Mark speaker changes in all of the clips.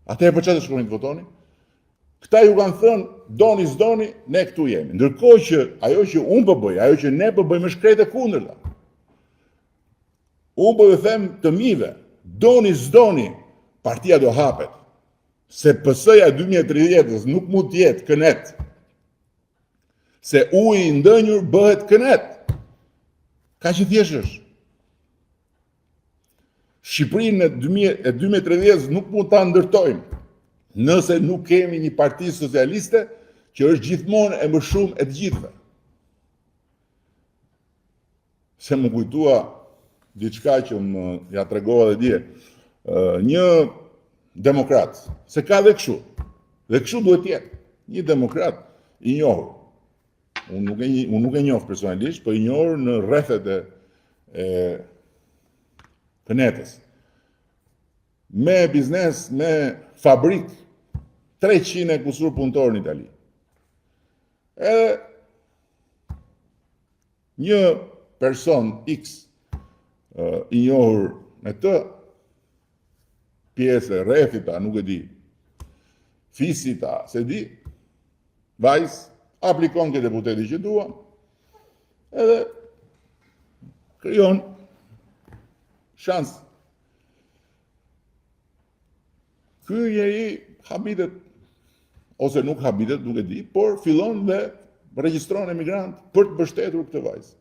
Speaker 1: Atëherë për çfarë shkoni të votoni? Këta ju kanë thënë, doni s'doni, ne këtu jemi. Ndërkohë që ajo që unë po bëj, ajo që ne po bëjmë është krejt e kundërta. Unë po ju them të mive, doni s'doni, partia do hapet. Se PS-ja 2030 nuk mund të jetë kënet. Se uji i ndënjur bëhet kënet. Ka që thjesht është. Shqipërinë e 2030 nuk mund ta ndërtojmë nëse nuk kemi një parti socialiste që është gjithmonë e më shumë e të gjithëve. Se më kujtua diçka që më ja tregova dhe dje, një demokrat, se ka dhe kështu duhet jetë, një demokrat i njohur. Unë nuk e njoh personalisht, po i njohur në rrethet e kënetës. Me biznes, me fabrik, 300 e kusur punëtor në Itali. Edhe një person X i njohur me të pjesë rrethita, nuk e di, fisita, se di, vajz, aplikon ke deputeti që dua, edhe krijon shans. Ky njeri habitet, ose nuk habitet, nuk e di, por fillon dhe regjistron emigrant për të mbështetur këtë vajzë.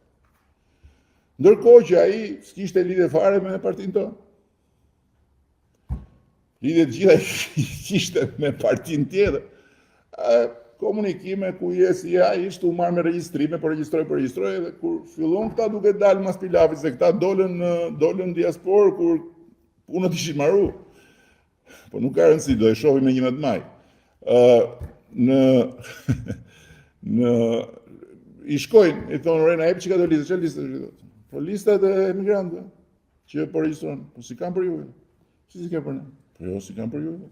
Speaker 1: Ndërkohë që ai s'kishte lidhje fare me partinë tonë. Lidhjet gjitha kishte me partinë tjetër. Komunikime ku jesi ai ishte u marrë me regjistrime, po regjistroj, dhe kur fillon këta duke dalë mas pilafit, se këta dolën diasporë kur punët ishin marru. Po nuk ka rëndësi, do e shohim me 11 maj. I shkojnë, i thonë, Rena, epi që ka do listë, që listë? Po listat e emigrantëve, që po regjistrojnë, po si kam për juve? Si ke për ne? Po jo, si kam për juve.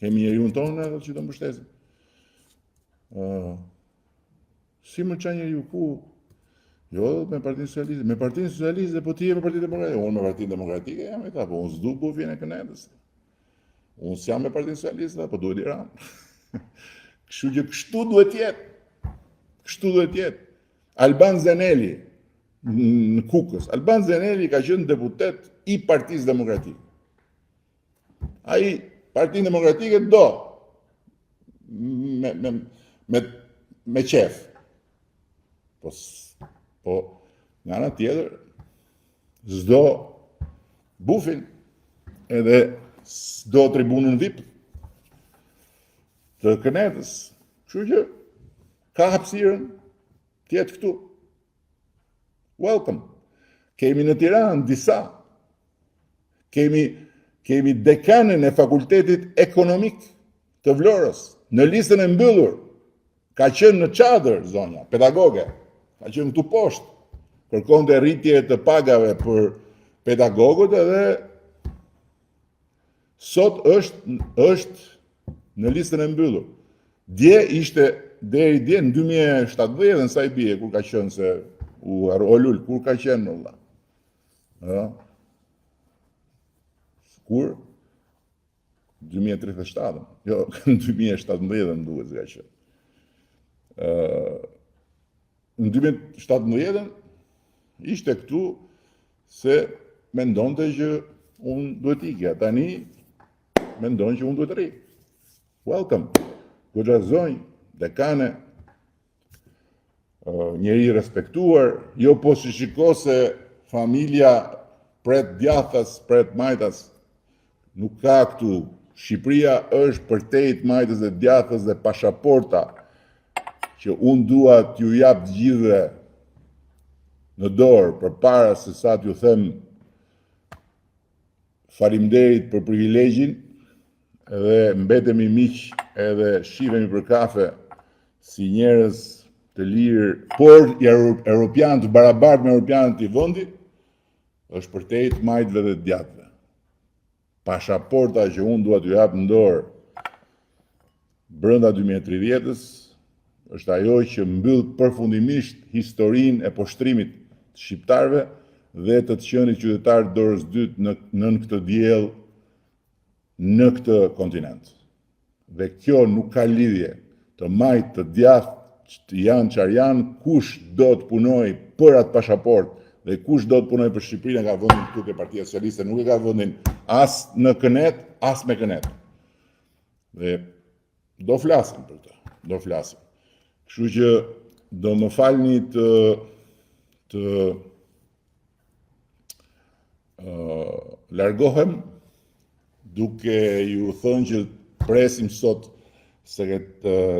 Speaker 1: Kemi njeriun tonë që të mbështesim. Si më qa njeriu ku? Jo, me partinë socialiste. Me partinë socialiste, po ti e me partinë demokratike. Unë me partinë demokratike jam e ta, po unë s'du bufjen e kënetës. Unë s'jam me partinë socialiste, po duhet i ramë. Kështu që kështu duhet jetë. Kështu duhet jetë. Alban Zeneli, në Kukës, Alban Zeneli ka qenë deputet i Partisë Demokratike. Ai Partinë Demokratike do me qef. Po nga ana tjetër s'do bufin edhe s'do tribunën VIP të kënetës. Kështu që ka hapësirën të jetë këtu. Welcome. Kemi në Tiranë disa. Kemi dekanën e fakultetit ekonomik të Vlorës, në listën e mbyllur. Ka qenë në çadër zonja, pedagoge. Ka qenë këtu poshtë. Kërkonte rritje të pagave për pedagogët edhe sot është në listën e mbyllur. Dje ishte deri dje në 2017 në sa i bie kur ka qenë se o lul, kur ka qenë në vëlla. Kur? 2037, jo, në 2017 në duhet zga që. Në 2017 ishte këtu se mendonte që unë duhet ikja. Tani mendon që unë duhet ri. Welcome. Goxha zonjë, dekane, njeri respektuar, jo po si shiko se familja pret djathas, pret majtas, nuk ka këtu. Shqipëria është përtejt majtës dhe djathas dhe pashaporta që unë dua t'ju jap të gjithëve në dorë përpara se sa t'ju them faleminderit për privilegjin edhe mbetemi miq edhe shihemi për kafe si njerëz të lirë, por europian të barabartë me europianët i vendit, është përtejt majtëve dhe djatëve. Pashaporta që unë dua t'ju jap në dorë brenda 2030-s është ajo që mbyll përfundimisht historinë e poshtrimit të shqiptarëve dhe të qenit qytetar dorës dytë nën këtë diell në këtë kontinent. Dhe kjo nuk ka lidhje të majtë, të djathtë, të janë çfarë janë, kush do të punoj për atë pasaport dhe kush do të punoj për Shqipërinë ka vendin këtu ke Partia Socialiste, nuk e ka vendin as në kënet, as me kënet. Dhe do flasim për këtë, do flasim. Kështu që do më falni të largohem duke ju thënë që presim sot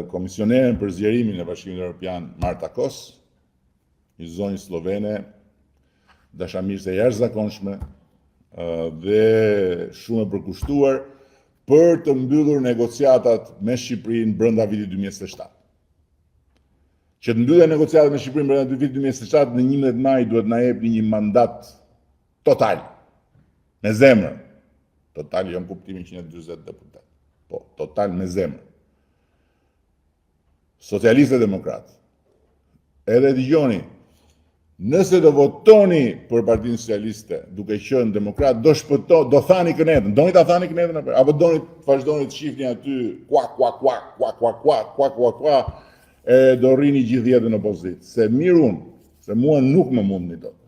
Speaker 1: komisioneren për zgjerimin e Bashkimit Evropian Marta Kos, një zonjë slovene, dashamirëse jashtëzakonshme dhe shumë e përkushtuar për të mbyllur negociatat me Shqipërinë brenda vitit 2027. Që të mbyllen negociatat me Shqipërinë brenda vitit 2027 në 11 maj duhet na jepni një mandat total, me zemër. Total jo në kuptimin 140 deputet, po total me zemër. Socialistë e demokratë, edhe dëgjoni, nëse do votoni për Partinë Socialiste duke qenë demokrat, do thani kënetën, doni ta thani kënetën apo doni të vazhdoni të shihni aty kua, e do rrini gjithë jetën në opozitë. Se mirë unë, se mua nuk më mundni dot.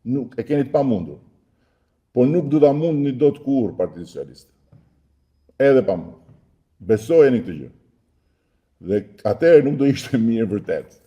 Speaker 1: Nuk, e keni të pamundur. Po nuk do ta mundni dot kurrë Partinë Socialiste. Edhe pa mund. Besojeni këtë gjë. Dhe atëherë nuk do ishte mirë vërtet.